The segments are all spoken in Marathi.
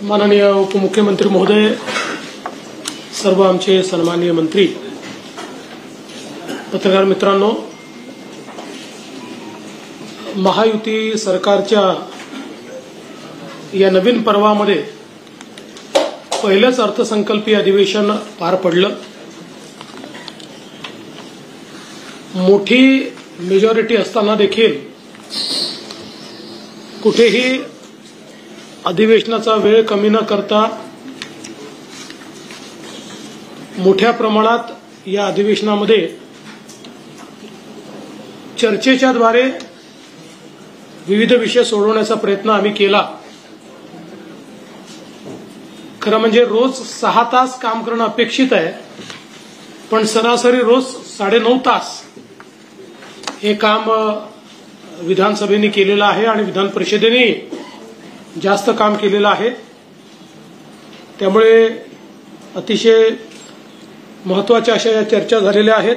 माननीय उपमुख्यमंत्री महोदय, सर्व आमचे सन्माननीय मंत्री, पत्रकार मित्रांनो, महायुती सरकारच्या या नवीन पर्वामध्ये पहिलेच अर्थसंकल्पीय अधिवेशन पार पडलं। मोठी मेजॉरिटी असताना देखील कुठेही अधिवेशनाचा वेळ कमी न करता मोठ्या प्रमाणात या अधिवेशनामध्ये चर्चेच्या द्वारे विविध विषय सोडवण्याचा प्रयत्न आम्ही केला। खरं म्हणजे रोज 6 तास काम करणं अपेक्षित आहे, पण सरासरी रोज 9.5 तास हे काम विधानसभेने केलेलं आहे आणि विधान परिषदेने जास्त काम केलेलं आहे। त्यामुळे अतिशय महत्त्वाच्या अशा या चर्चा झालेल्या आहेत।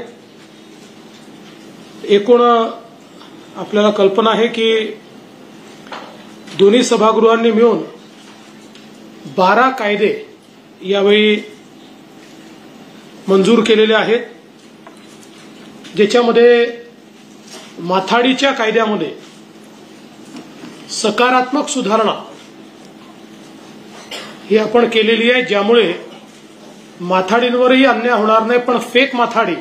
एकूण आपल्याला कल्पना आहे की दोन्ही सभागृहांनी मिळून 12 कायदे यावेळी मंजूर केलेले आहेत, ज्याच्यामध्ये माथाडीच्या कायद्यामध्ये सकारात्मक सुधारणा ही आपण केलेली आहे, ज्यामुळे माथाडींवरही अन्याय होणार नाही, पण फेक माथाडी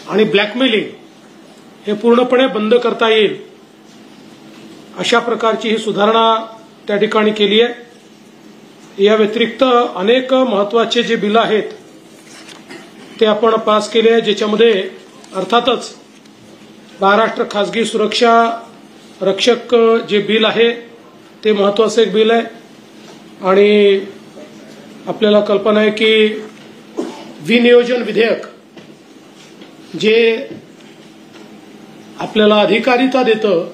आणि ब्लॅकमेलिंग हे पूर्णपणे बंद करता येईल अशा प्रकारची ही सुधारणा त्या ठिकाणी केली आहे। या व्यतिरिक्त अनेक महत्त्वाचे जे बिल आहेत ते आपण पास केले आहे, ज्याच्यामध्ये अर्थातच महाराष्ट्र खासगी सुरक्षा रक्षक जे बिल आहे ते महत्त्वाचं एक बिल आहे। आणि आपल्याला कल्पना आहे की विनियोजन विधेयक जे आपल्याला अधिकारिता देतं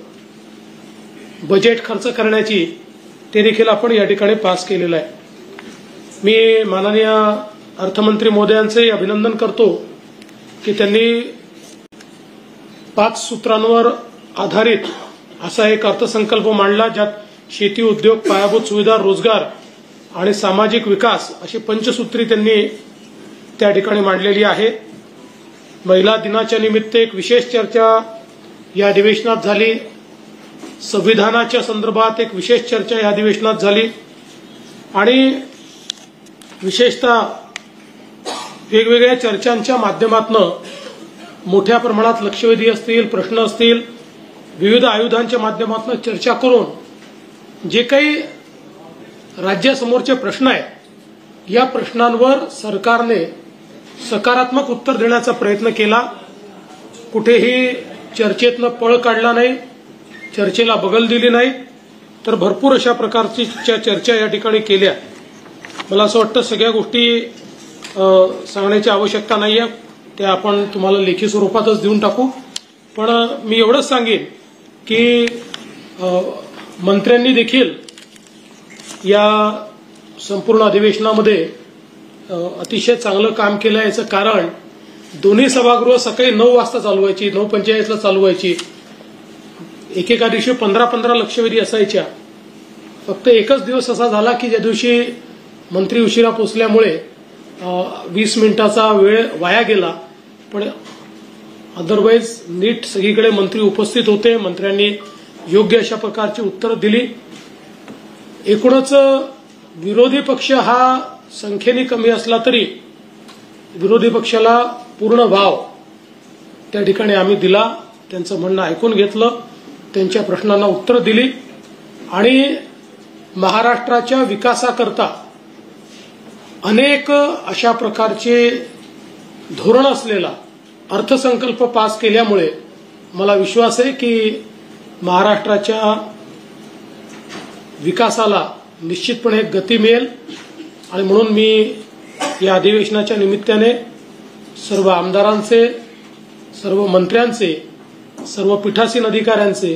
बजेट खर्च करण्याची, ते देखील आपण या ठिकाणी पास केलेलं आहे। मी माननीय अर्थमंत्री महोदयांचे अभिनंदन करतो की त्यांनी 5 सूत्रांवर आधारित असा एक अर्थसंकल्प मांडला, ज्यात शेती, उद्योग, पायाभूत सुविधा, रोजगार आणि सामाजिक विकास अशी पंचसूत्री त्यांनी त्या ठिकाणी मांडलेली आहे। महिला दिनाच्या निमित्त एक विशेष चर्चा या अधिवेशनात झाली। संविधानाच्या संदर्भात एक विशेष चर्चा या अधिवेशनात झाली आणि विशेषतः वेगवेगळ्या चर्चांच्या माध्यमातून मोठ्या प्रमाणात लक्षवेधी असतील, प्रश्न असतील, विविध आयुधांच्या माध्यमातून चर्चा करून जे काही राज्यासमोरचे प्रश्न आहेत या प्रश्नांवर सरकारने सकारात्मक उत्तर देण्याचा प्रयत्न केला। कुठेही चर्चेतनं पळ काढला नाही, चर्चेला बगल दिली नाही, तर भरपूर अशा प्रकारची चर्चा या ठिकाणी केल्या। मला असं वाटतं सगळ्या गोष्टी सांगण्याची आवश्यकता नाही आहे, त्या आपण तुम्हाला लेखी स्वरूपातच देऊन टाकू। पण मी एवढंच सांगेन की मंत्र्यांनी देखील या संपूर्ण अधिवेशनामध्ये अतिशय चांगलं काम केलं। याचं कारण दोन्ही सभागृह सकाळी 9 वाजता चालू व्हायची, 9:45 चालू व्हायची। एकेका दिवशी 15-15 लक्षवेधी असायच्या। फक्त एकच दिवस असा झाला की ज्या दिवशी मंत्री उशिरा पोहोचल्यामुळे 20 मिनिटाचा वेळ वाया गेला, पण अदरवाईज नीट सगळीकडे मंत्री उपस्थित होते। मंत्र्यांनी योग्य अशा प्रकारची उत्तरं दिली। एकूणच विरोधी पक्ष हा संख्येने कमी असला तरी विरोधी पक्षाला पूर्ण वाव त्या ठिकाणी आम्ही दिला। त्यांचं म्हणणं ऐकून घेतलं, त्यांच्या प्रश्नांना उत्तर दिली आणि महाराष्ट्राच्या विकासाकरता अनेक अशा प्रकारचे धोरण असलेला अर्थसंकल्प पास केल्यामुळे मला विश्वास आहे की महाराष्ट्राच्या विकासाला निश्चितपणे गती मिळेल। आणि म्हणून मी या अधिवेशनाच्या निमित्ताने सर्व आमदारांचे, सर्व मंत्र्यांचे, सर्व पीठासीन अधिकाऱ्यांचे,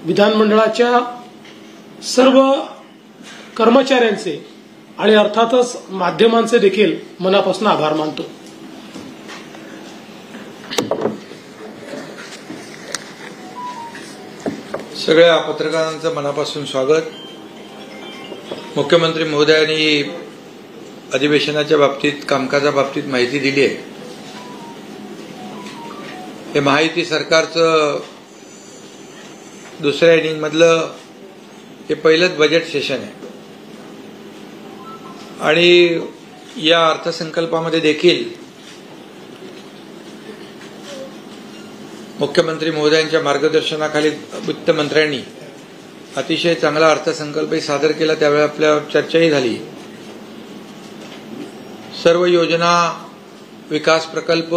विधानमंडळाच्या सर्व कर्मचाऱ्यांचे आणि अर्थातच माध्यमांचे देखील मनापासून आभार मानतो। सगळ्या पत्रकारांचं मनापासून स्वागत। मुख्यमंत्री महोदयांनी अधिवेशनाच्या बाबतीत कामकाजा बाबतीत माहिती दिली आहे. हे महायुती सरकारचं दुसऱ्या इनिंग मधलं हे पहिलंच बजेट सेशन आहे आणि या अर्थसंकल्पामध्ये देखील मुख्यमंत्री महोदयांच्या मार्गदर्शनाखाली वित्तमंत्र्यांनी अतिशय चांगला अर्थसंकल्पही सादर केला. त्यावेळी आपल्या चर्चाही झाली. सर्व योजना, विकास प्रकल्प,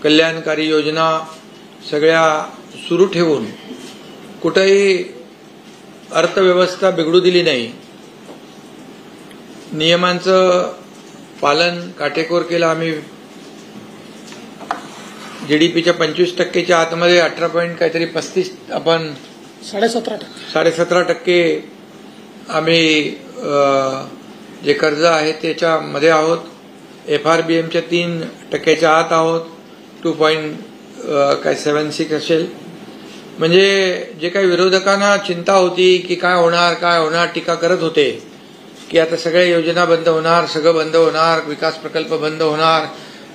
कल्याणकारी योजना सगळ्या सुरू ठेवून कुठेही अर्थव्यवस्था बिघडू दिली नाही. नियमांचं पालन काटेकोर केलं. आम्ही जीडीपीच्या 25%च्या आतमध्ये 18 पॉइंट काहीतरी 35 आपण 17.5% आम्ही जे कर्ज आहे त्याच्यामध्ये आहोत. FRBMच्या 3%च्या आत आहोत. 2.76 असेल. म्हणजे जे काही विरोधकांना चिंता होती की काय होणार टीका करत होते की आता सगळ्या योजना बंद होणार, सगळं बंद होणार, विकास प्रकल्प बंद होणार,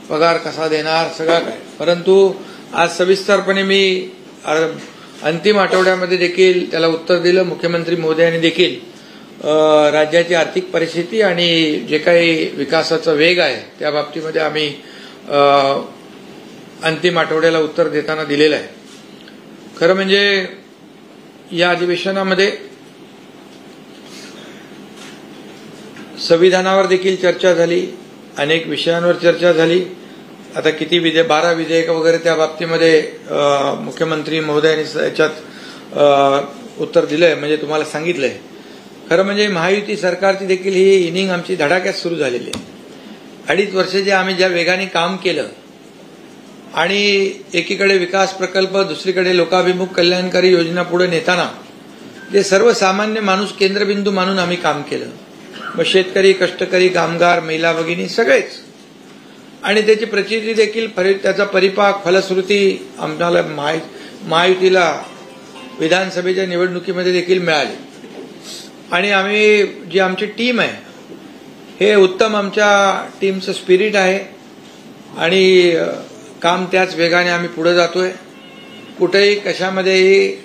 पगार कसा देणार, सगळं काय. परंतु आज सविस्तरपणे मी अंतिम आठवड्यामध्ये देखील त्याला उत्तर दिलं. मुख्यमंत्री महोदयांनी देखील राज्याची आर्थिक परिस्थिती आणि जे काही विकासाचा वेग आहे त्या बाबतीमध्ये आम्ही अंतिम आठवड्याला उत्तर देताना दिलेलं आहे. खरं म्हणजे या अधिवेशनामध्ये संविधानावर देखील चर्चा झाली, अनेक विषयांवर चर्चा झाली. आता किती 12 विधेयक वगैरे त्या बाबतीमध्ये मुख्यमंत्री महोदयांनी याच्यात उत्तर दिलंय, म्हणजे तुम्हाला सांगितलंय. खरं म्हणजे महायुती सरकारची देखील ही इनिंग आमची धडाक्यात सुरू झालेली आहे. 2.5 वर्ष जे आम्ही ज्या वेगाने काम केलं आणि एकीकडे विकास प्रकल्प, दुसरीकडे लोकाभिमुख कल्याणकारी योजना पुढे नेताना जे सर्वसामान्य माणूस केंद्रबिंदू मानून आम्ही काम केलं. मग शेतकरी, कष्टकरी, कामगार, महिला भगिनी सगळेच. आणि त्याची प्रचिती देखील, त्याचा परिपाक, फलश्रुती आम्हाला महायुतीला विधानसभेच्या निवडणुकीमध्ये देखील मिळाली. आणि आम्ही जी आमची टीम आहे हे उत्तम आमच्या टीमचं स्पिरिट आहे आणि काम त्याच वेगाने आम्ही पुढे जातोय. कुठेही कशामध्येही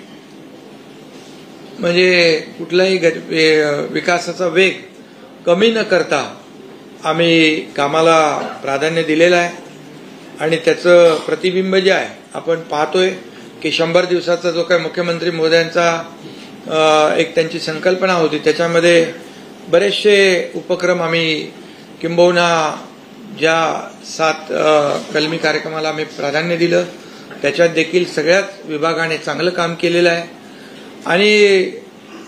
म्हणजे कुठलाही विकासाचा वेग कमी न करता आम्ही कामाला प्राधान्य दिलेलं आहे. आणि त्याचं प्रतिबिंब जे आहे आपण पाहतोय की 100 दिवसाचा जो काही मुख्यमंत्री महोदयांचा एक त्यांची संकल्पना होती त्याच्यामध्ये बरेचसे उपक्रम आम्ही किंबहुना ज्या 7 कलमी कार्यक्रमाला आम्ही प्राधान्य दिलं त्याच्यात देखील सगळ्याच विभागाने चांगलं काम केलेलं आहे. आणि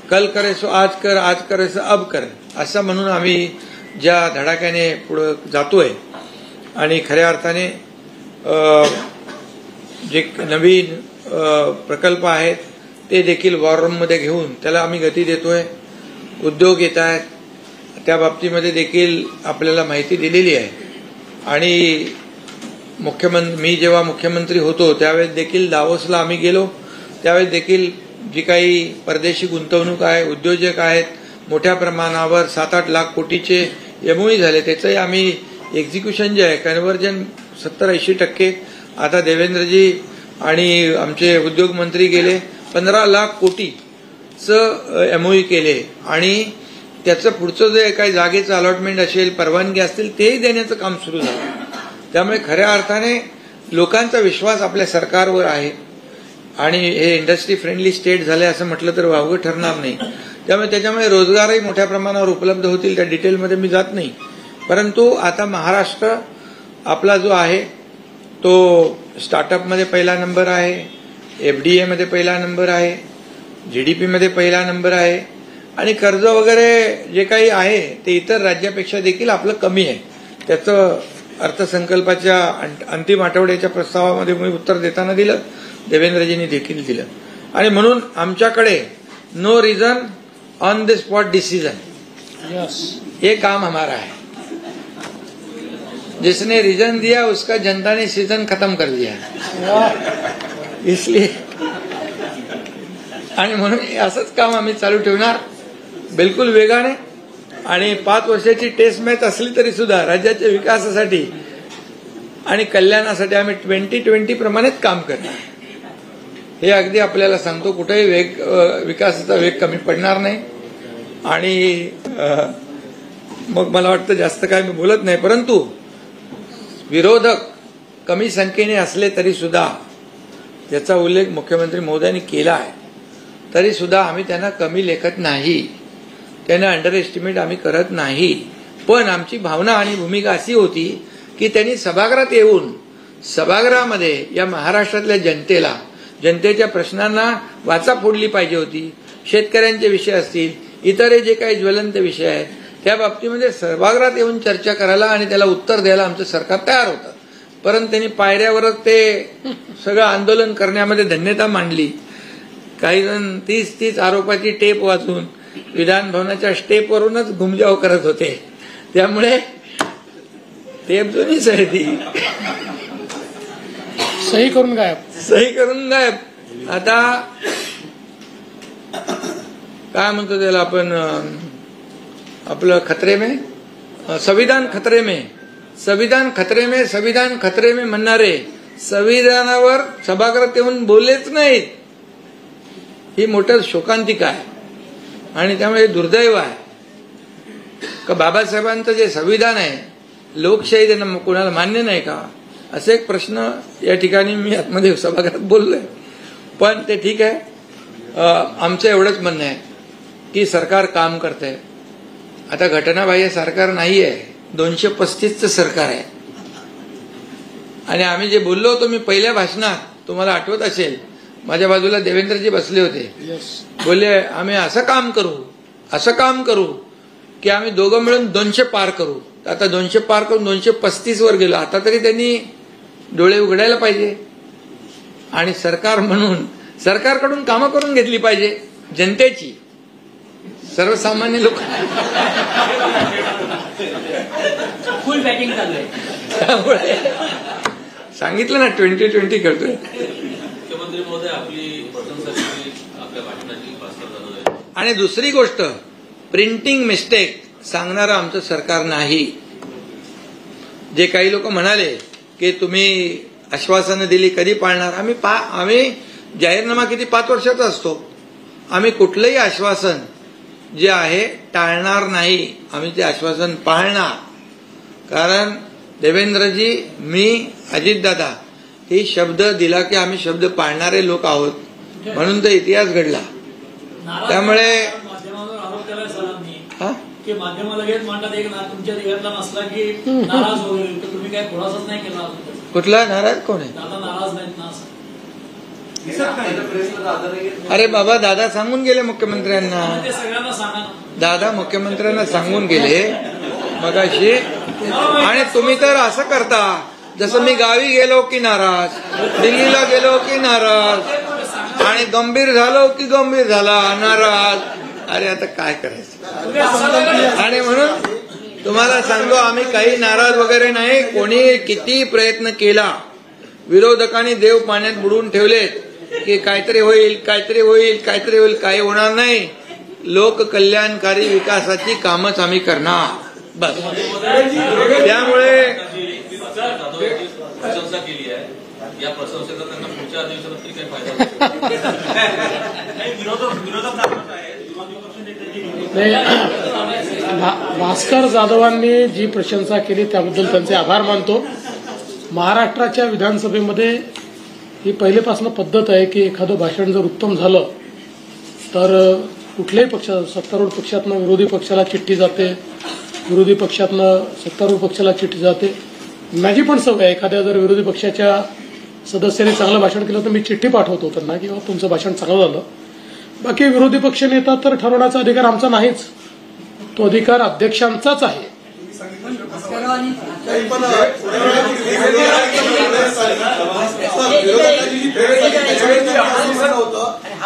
कल करे सो आज करे सो अब कर असं म्हणून आम्ही ज्या धडाक्याने पुढे जातोय आणि खऱ्या अर्थाने जे नवीन प्रकल्प आहेत ते देखील वॉर रूममध्ये घेऊन त्याला आम्ही गती देतोय. उद्योग येत आहेत त्या बाबतीमध्ये देखील आपल्याला माहिती दिलेली आहे. आणि मी जेव्हा मुख्यमंत्री होतो त्यावेळेस देखील दावोसला आम्ही गेलो. त्यावेळेस देखील जी काही परदेशी गुंतवणूक आहे, उद्योजक आहेत, मोठ्या प्रमाणावर 7-8 लाख कोटीचे एमओई झाले. त्याचंही आम्ही एक्झिक्युशन जे आहे कन्व्हर्जन 70-80%. आता देवेंद्रजी आणि आमचे उद्योग मंत्री गेले 15 लाख कोटीचं एमओई केले आणि त्याचं पुढचं जे काही जागेचं अलॉटमेंट असेल, परवानगी असतील तेही देण्याचं काम सुरू झालं. त्यामुळे खऱ्या अर्थाने लोकांचा विश्वास आपल्या सरकारवर आहे आणि हे इंडस्ट्री फ्रेंडली स्टेट झाले असं म्हटलं तर वावगं ठरणार नाही. त्याच्यामुळे रोजगारही मोठ्या प्रमाणावर उपलब्ध होतील. त्या डिटेलमध्ये मी जात नाही. परंतु आता महाराष्ट्र आपला जो आहे तो स्टार्टअपमध्ये पहिला नंबर आहे, FDA मध्ये पहिला नंबर आहे, GDP मध्ये पहिला नंबर आहे आणि कर्ज वगैरे जे काही आहे ते इतर राज्यापेक्षा देखील आपलं कमी आहे. त्याचं अर्थसंकल्पाच्या अंतिम आठवड्याच्या प्रस्तावामध्ये मी उत्तर देताना दिलं, देवेंद्रजींनी देखील दिलं. आणि म्हणून आमच्याकडे no reason on the spot decision, ये काम हमारा है. जिसने रीजन दिया उसका जनता ने सीजन खत्म कर दिया. इसलिए आणि म्हणून असंच काम आम्ही चालू ठेवणार. बिलकुल वेगाने आणि 5 वर्षाची टेस्ट मॅच असली तरी सुद्धा राज्याच्या विकासासाठी आणि कल्याणासाठी आम्ही 2020 प्रमाणेच काम करणार. हे अगदी आपल्याला सांगतो, कुठेही विकासाचा वेग कमी पडणार नाही. आणि मग मला वाटतं जास्त काय मी बोलत नाही, परंतु विरोधक कमी संख्येने असले तरी सुद्धा, याचा उल्लेख मुख्यमंत्री महोदयांनी केला आहे, तरी सुद्धा आम्ही त्यांना कमी लेखत नाही, त्यांना अंडर एस्टिमेट आम्ही करत नाही. पण आमची भावना आणि भूमिका अशी होती की त्यांनी सभागृहात येऊन सभागृहामध्ये या महाराष्ट्रातल्या जनतेच्या प्रश्नांना वाचा फोडली पाहिजे होती. शेतकऱ्यांचे विषय असतील, इतर जे काही ज्वलंत विषय आहेत, त्या बाबतीमध्ये सभागृहात येऊन चर्चा करायला आणि त्याला उत्तर द्यायला आमचं सरकार तयार होतं. परंतु त्यांनी पायऱ्यावरच ते सगळं आंदोलन करण्यामध्ये धन्यता मांडली. काही जण 30 आरोपाची टेप वाचून विधान भवनाच्या स्टेपवरूनच घुमजाव करत होते. त्यामुळे टेप जुनीच आहे ती, सही करून गायब. आता काय म्हणतो त्याला आपण, आपलं संविधान खतरे में म्हणणारे संविधानावर सभागृहात येऊन बोललेच नाहीत. ही मोठं शोकांतिका आहे. आणि त्यामुळे दुर्दैव आहे का बाबासाहेबांचं जे संविधान आहे, लोकशाही त्यांना कोणाला मान्य नाही का, असे एक प्रश्न या ठिकाणी मी आतमध्ये सभागृहात बोललोय. पण ते ठीक आहे. आमचं एवढंच म्हणणं आहे की सरकार काम करतंय. आता घटनाबाह्य सरकार नाही आहे, 235चं सरकार आहे. आणि आम्ही जे बोललो होतो मी पहिल्या भाषणात, तुम्हाला आठवत असेल, माझ्या बाजूला देवेंद्रजी बसले होते, बोलले आम्ही असं काम करू की आम्ही दोघं मिळून 200 पार करू. आता 200 पार करून 235 वर गेलो. आता तरी त्यांनी डोळे उघडायला पाहिजे आणि सरकार म्हणून सरकारकडून कामं करून घेतली पाहिजे, जनतेची, सर्वसामान्य लोक. फुल बॅटिंग चाललंय. त्यामुळे सांगितलं ना 2020 करतोय. मुख्यमंत्री महोदय आपली प्रशंसा केली आपल्या भाषणाची. आणि दुसरी गोष्ट, प्रिंटिंग मिस्टेक सांगणारं आमचं सरकार नाही. जे काही लोक म्हणाले की तुम्ही आश्वासनं दिली कधी पाळणार, आम्ही जाहीरनामा किती 5 वर्षाचा असतो. आम्ही कुठलंही आश्वासन जे आहे टाळणार नाही, आम्ही ते आश्वासन पाळणार. कारण देवेंद्रजी, मी, अजितदादा हे शब्द दिला की आम्ही शब्द पाळणारे लोक आहोत, म्हणून तर इतिहास घडला. त्यामुळे माध्यमावर आरोप केलाय सरांनी की माध्यम लगेच मांडतात एक ना तुमच्या देशातला नसला की नाराज वगैरे, तर तुम्ही काय खुलासाच नाही केला. कुठला नाराज कोण आहे? दादा नाराज नाहीत ना असं. अरे बाबा, दादा सांगून गेले मुख्यमंत्र्यांना. ते सगळ्यांना सांगा. दादा मुख्यमंत्र्यांना सांगून गेले मगाशी. आणि तुम्ही तर असं करता जसं मी गावी गेलो की नाराज, दिल्लीला गेलो की नाराज, आणि गंभीर झालो की गंभीर झाला नाराज. अरे आता काय करायचं. आणि म्हणून तुम्हाला सांगतो, आम्ही काही नाराज वगैरे नाही. कोणी किती प्रयत्न केला, विरोधकांनी देव पाण्यात बुडवून ठेवलेत की काहीतरी होईल, काही होणार नाही. लोक कल्याणकारी विकासाची कामच आम्ही करणार, बस. त्यामुळे प्रशंसा केली आहे, या प्रशंसेचा त्यांना पुढच्या अधिवेशनात तरी काही फायदा भास्कर जाधवांनी जी प्रशंसा केली त्याबद्दल त्यांचे आभार मानतो. महाराष्ट्राच्या विधानसभेमध्ये ही पहिलेपासून पद्धत आहे की एखादं भाषण जर उत्तम झालं तर कुठल्याही पक्षात, सत्तारूढ पक्षातनं विरोधी पक्षाला चिठ्ठी जाते, विरोधी पक्षातनं सत्तारूढ पक्षाला चिठ्ठी जाते. माझी पण सवय आहे, एखाद्या जर विरोधी पक्षाच्या सदस्यांनी चांगलं भाषण केलं तर मी चिठ्ठी पाठवतो त्यांना की तुमचं भाषण चांगलं झालं. बाकी विरोधी पक्ष नेता तर ठरवण्याचा अधिकार आमचा नाहीच, तो अधिकार अध्यक्षांचाच आहे.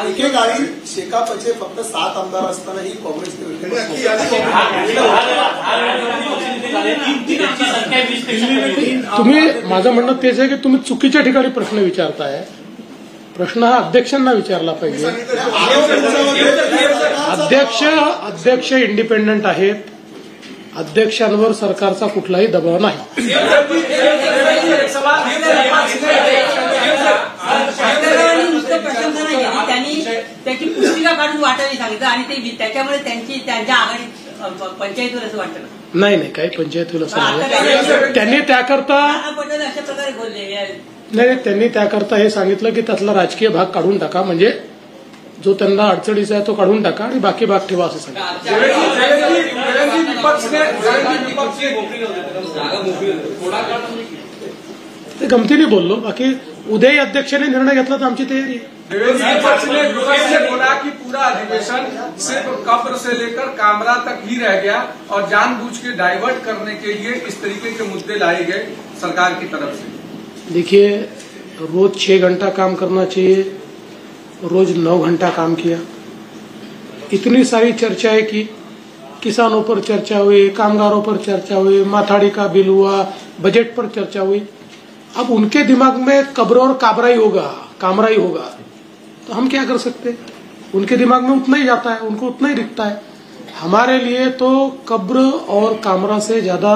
एकेकाळी शेकापचे फक्त 7 आमदार असतानाही काँग्रेसने तुम्ही, माझं म्हणणं तेच आहे की तुम्ही चुकीच्या ठिकाणी प्रश्न विचारताय. प्रश्न हा अध्यक्षांना विचारला पाहिजे. अध्यक्ष इंडिपेंडंट आहेत. अध्यक्षांवर सरकारचा कुठलाही दबाव नाही. त्यांनी त्याची पुस्तिका काढून वाटायला सांगितलं आणि ते त्याच्यामध्ये त्यांच्या आघाडी पंचायतीवर असं वाटतं. नाही काही पंचायतीला सांगितलं. त्यांनी त्याकरता अशा प्रकारे बोलले. नाही त्यांनी त्याकरता हे सांगितलं की त्यातला राजकीय भाग काढून टाका, म्हणजे जो त्यांना अडचणीचा आहे तो काढून टाका आणि बाकी भाग ठेवा असं सांगितलं. ते गमतीने बोललो. बाकी उद्याही अध्यक्षांनी निर्णय घेतला तर आमची तयारी आहे. बोला कि पूरा अधिवेशन सिर्फ कब्र से लेकर कामरा तक ही रह गया और जानबूझ के डाइवर्ट करने के लिए इस तरीके के मुद्दे लाए गए सरकार की तरफ से. देखिए, रोज 6 घंटा काम करना चाहिए, रोज 9 घंटा काम किया. इतनी सारी चर्चाएं की, किसानों पर चर्चा हुई, कामगारों पर चर्चा हुई, माथाड़ी का बिल हुआ, बजट पर चर्चा हुई. अब उनके दिमाग में कब्र और कामरा ही होगा तो हम क्या कर सकते. उनके दिमाग में उतना ही जाता है, उनको उतना ही दिखता है. हमारे लिए तो कब्र और कामरा से ज्यादा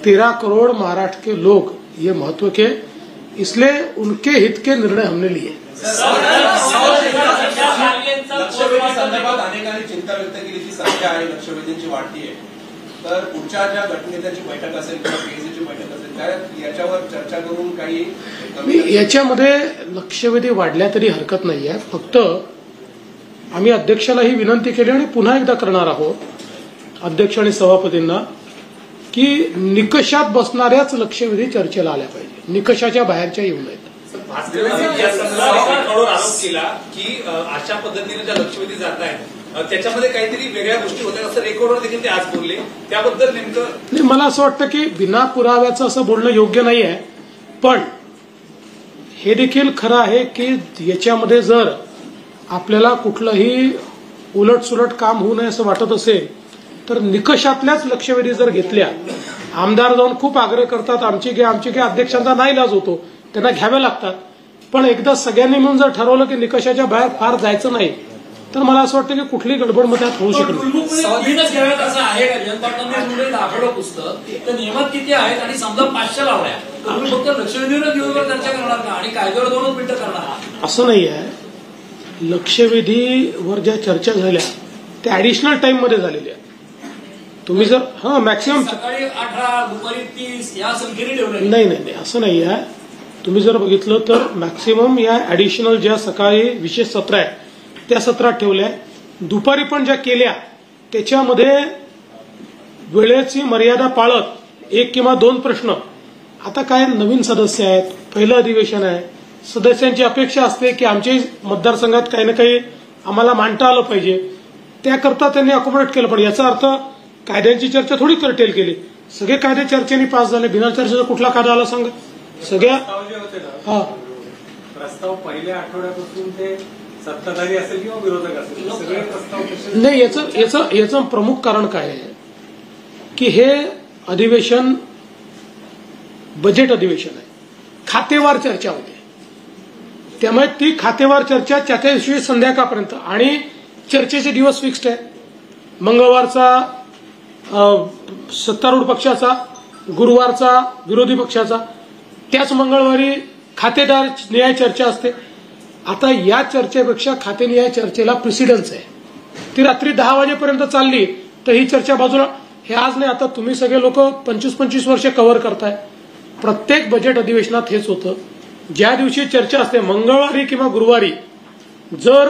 13 करोड़ महाराष्ट्र के लोग ये महत्व के, इसलिए उनके हित के निर्णय हमने लिए. संदर्भात अनेकांनी चिंता व्यक्त केली की संख्या आहे लक्षवेधींची वाढती आहे, तर पुढच्या ज्या गटनेत्याची बैठक असेल किंवा पीएससीची बैठक असेल त्या याच्यावर चर्चा करून काही याच्यामध्ये लक्षवेधी वाढल्या तरी हरकत नाही आहे. फक्त आम्ही अध्यक्षालाही विनंती केली आणि पुन्हा एकदा करणार आहोत अध्यक्ष आणि सभापतींना की निकषात बसणाऱ्याच लक्षवेधी चर्चेला आल्या पाहिजे, निकषाच्या बाहेरच्या येऊ नयेत. आरोप केला की अशा पद्धतीने ज्या लक्षवेधी जात आहेत त्याच्यामध्ये काहीतरी वेगळ्या गोष्टी होत्या असं रेकॉर्डवर देखील ते आज बोलले. त्याबद्दल नेमकं मला असं वाटतं की बिना पुराव्याचं असं बोलणं योग्य नाही आहे. पण हे देखील खरं आहे की याच्यामध्ये जर आपल्याला कुठलंही उलटसुलट काम होऊ नये असं वाटत असेल तर निकषातल्याच लक्षवेधी जर घेतल्या, आमदार जाऊन खूप आग्रह करतात आमची घ्या, अध्यक्षांचा नाईलाज होतो, त्यांना घ्याव्या लागतात. पण एकदा सगळ्यांनी मिळून जर ठरवलं की निकषाच्या बाहेर फार जायचं नाही तर मला असं वाटतं की कुठलीही गडबड मध्ये होऊ शकत नाही. स्वाधीनच घ्याव्यात असं आहे का? जयंत पाटलांनी दाखवलं पुस्तक तर नियमात किती आहेत आणि समजा 500 लावल्या तर तुम्ही फक्त लक्षवेधीवर दिवसभर चर्चा करणार का आणि कायद्यावर 2 मिनिटं करणार? असं नाही आहे. लक्षवेधीवर ज्या चर्चा झाल्या त्या ऍडिशनल टाइम मध्ये झालेल्या. तुम्ही जर मॅक्सिमम सकाळी 18 दुपारी 30 या संख्येने ठेवलं नाही असं नाही आहे. तुम्ही जर बघितलं तर मॅक्सिमम या ऍडिशनल ज्या सकाळी विशेष सत्र आहे त्या सत्रात ठेवल्या. दुपारी पण ज्या केल्या त्याच्यामध्ये वेळेची मर्यादा पाळत 1 किंवा 2 प्रश्न. आता काय नवीन सदस्य आहेत, पहिलं अधिवेशन आहे, सदस्यांची अपेक्षा असते की आमच्याही मतदारसंघात काही ना काही आम्हाला मांडता आलं पाहिजे, त्याकरता त्यांनी अकोमोडेट केलं. पण याचा अर्थ कायद्यांची चर्चा थोडी कर्टेल केली. सगळे कायदे चर्चेने पास झाले. बिना चर्चेचा कुठला कायदा आला सांगा? सगळ्या प्रस्ताव पहिल्या आठवड्यापासून ते सत्ताधारी असेल किंवा विरोधक असेल सगळे प्रस्ताव नाही. याचं प्रमुख कारण काय आहे की हे अधिवेशन बजेट अधिवेशन आहे, खातेवार चर्चा होते. त्यामुळे ती खातेवार चर्चा त्या दिवशी संध्याकाळपर्यंत आणि चर्चेचे दिवस फिक्स्ड आहे. मंगळवारचा सत्तारूढ पक्षाचा, गुरुवारचा विरोधी पक्षाचा, त्याच मंगळवारी खातेदार न्याय चर्चा असते. आता या चर्चेपेक्षा खातेनिहाय चर्चेला प्रेसिडन्स आहे. ती रात्री 10 वाजेपर्यंत चालली तर ही चर्चा बाजूला. हे आज नाही, आता तुम्ही सगळे लोक 25-25 वर्ष कव्हर करताय. प्रत्येक बजेट अधिवेशनात हेच होतं. ज्या दिवशी चर्चा असते मंगळवारी किंवा गुरुवारी जर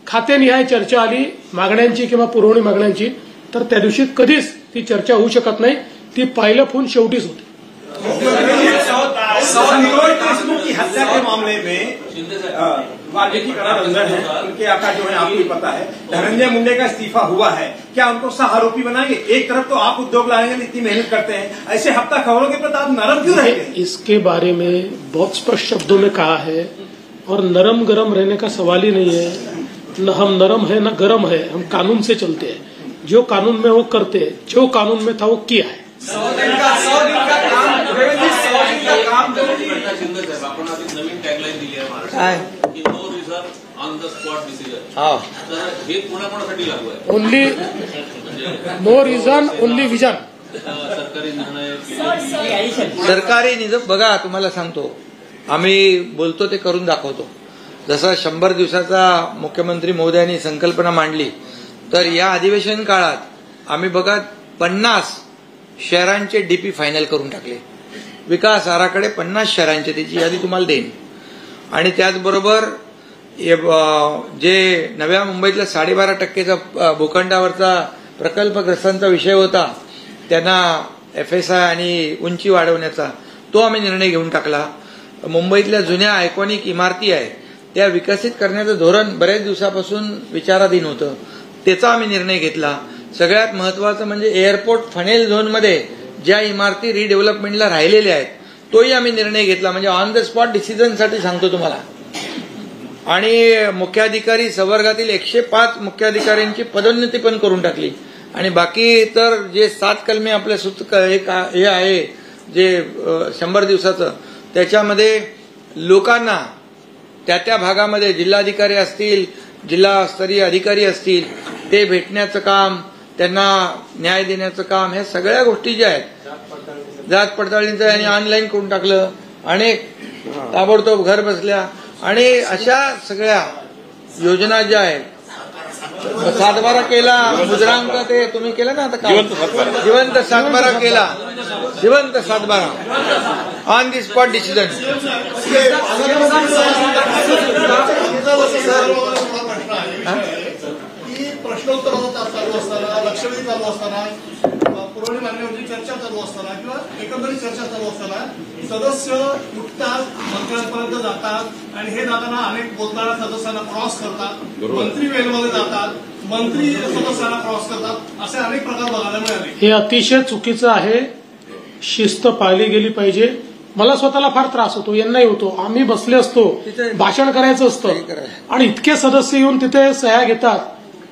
खातेनिहाय चर्चा आली मागण्यांची किंवा पुरवणी मागण्यांची तर त्या दिवशी कधीच ती चर्चा होऊ शकत नाही. ती पाहिलं फोन शेवटीच होते. देशमुख की हत्या के मामले में वाल्मीकि रंजन है, उनके आका जो है आपको भी पता है, धनंजय मुंडे का इस्तीफा हुआ है, क्या उनको सह आरोपी बनाएंगे? एक तरफ तो आप उद्योग लाएंगे, इतनी मेहनत करते हैं, ऐसे हफ्ता खबरों के प्रति आप नरम क्यों रहेंगे? इसके बारे में बहुत स्पष्ट शब्दों में कहा है और नरम गरम रहने का सवाल ही नहीं है. न हम नरम है न गरम है, हम कानून से चलते हैं. जो कानून में वो करते हैं, जो कानून में था वो किया है. 100 दिन का काम आपण आधी नवीन टॅगलाईन दिली आहे महाराष्ट्रात की no reserve on the spot decision. हा, हे कोणाकोणासाठी लागू आहे? Only no reason only vision. सरकारी निर्णय सरकारी निधन बघा, तुम्हाला सांगतो, आम्ही बोलतो ते करून दाखवतो. जसं 100 दिवसाचा मुख्यमंत्री महोदयांनी संकल्पना मांडली, तर या अधिवेशन काळात आम्ही बघा 50 शहरांचे डीपी फायनल करून टाकले. विकास आराखडे 50 शहरांचे, त्याची यादी तुम्हाला देईन. आणि त्याचबरोबर जे नव्या मुंबईतल्या 12.5% भूखंडावरचा प्रकल्पग्रस्तांचा विषय होता, त्यांना FSI आणि उंची वाढवण्याचा, तो आम्ही निर्णय घेऊन टाकला. मुंबईतल्या जुन्या आयकॉनिक इमारती आहेत, त्या विकसित करण्याचं धोरण बऱ्याच दिवसापासून विचाराधीन होतं, त्याचा आम्ही निर्णय घेतला. सगळ्यात महत्वाचं म्हणजे एअरपोर्ट फनेल झोनमध्ये ज्या इमारती रिडेव्हलपमेंटला राहिलेल्या आहेत, तोही आम्ही निर्णय घेतला. म्हणजे ऑन द स्पॉट डिसिजनसाठी सांगतो तुम्हाला. आणि मुख्याधिकारी संवर्गातील 105 मुख्याधिकाऱ्यांची पदोन्नती पण करून टाकली. आणि बाकी तर जे 7 कलमे आपल्या हे आहे जे 100 दिवसाचं, त्याच्यामध्ये लोकांना त्या भागामध्ये जिल्हाधिकारी असतील, जिल्हास्तरीय अधिकारी असतील, ते भेटण्याचं काम, त्यांना न्याय देण्याचं काम, ह्या सगळ्या गोष्टी ज्या आहेत, जात पडताळणीचं आणि ऑनलाईन करून टाकलं, अनेक ताबडतोब घर बसल्या. आणि अशा सगळ्या योजना ज्या आहेत, 7/12 केला, मुद्रांक ते तुम्ही केलं ना आता, जिवंत 7/12 केला, जिवंत 7/12 ऑन दी स्पॉट डिसिजन. प्रश्नोत्तराचा तास चालू असताना, लक्षवेधी चालू असताना, पुरवणी मागण्यांची चर्चा चालू असताना किंवा एकंदरीत चर्चा चालू असताना सदस्य उठतात, मंत्र्यांपर्यंत जातात आणि हे जाताना अनेक बोलणाऱ्या सदस्यांना क्रॉस करतात, मंत्री वेलमध्ये जातात, मंत्री सदस्यांना क्रॉस करतात, असे अनेक प्रकार बघायला मिळाले. हे अतिशय चुकीचं आहे. शिस्त पाळली गेली पाहिजे. मला स्वतःला फार त्रास होतो, यांनाही होतो. आम्ही बसले असतो, भाषण करायचं असतं आणि इतके सदस्य येऊन तिथे सह्या घेतात,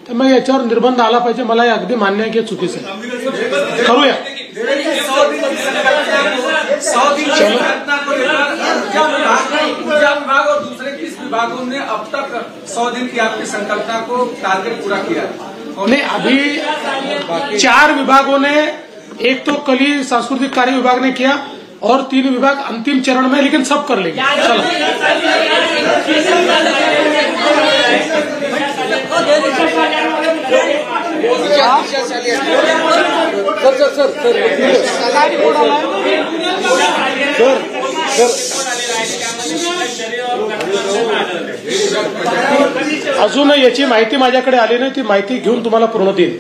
त्यामुळे याच्यावर निर्बंध आला पाहिजे. मला हे अगदी मान्य आहे की चुकीचं आहे. करूया. 100 दिन विभाग और दूसरे 30 विभागों ने अब तक 100 दिन की आपकी संकल्पना को टारगेट पूरा किया. नहीं, अभी 4 विभागों ने, एक तो कली सांस्कृतिक कार्य विभाग ने किया और 3 विभाग अंतिम चरण में, लेकिन सब कर लेंगे. अजून याची माहिती माझ्याकडे आली नाही, ती माहिती घेऊन तुम्हाला पूर्ण देईन.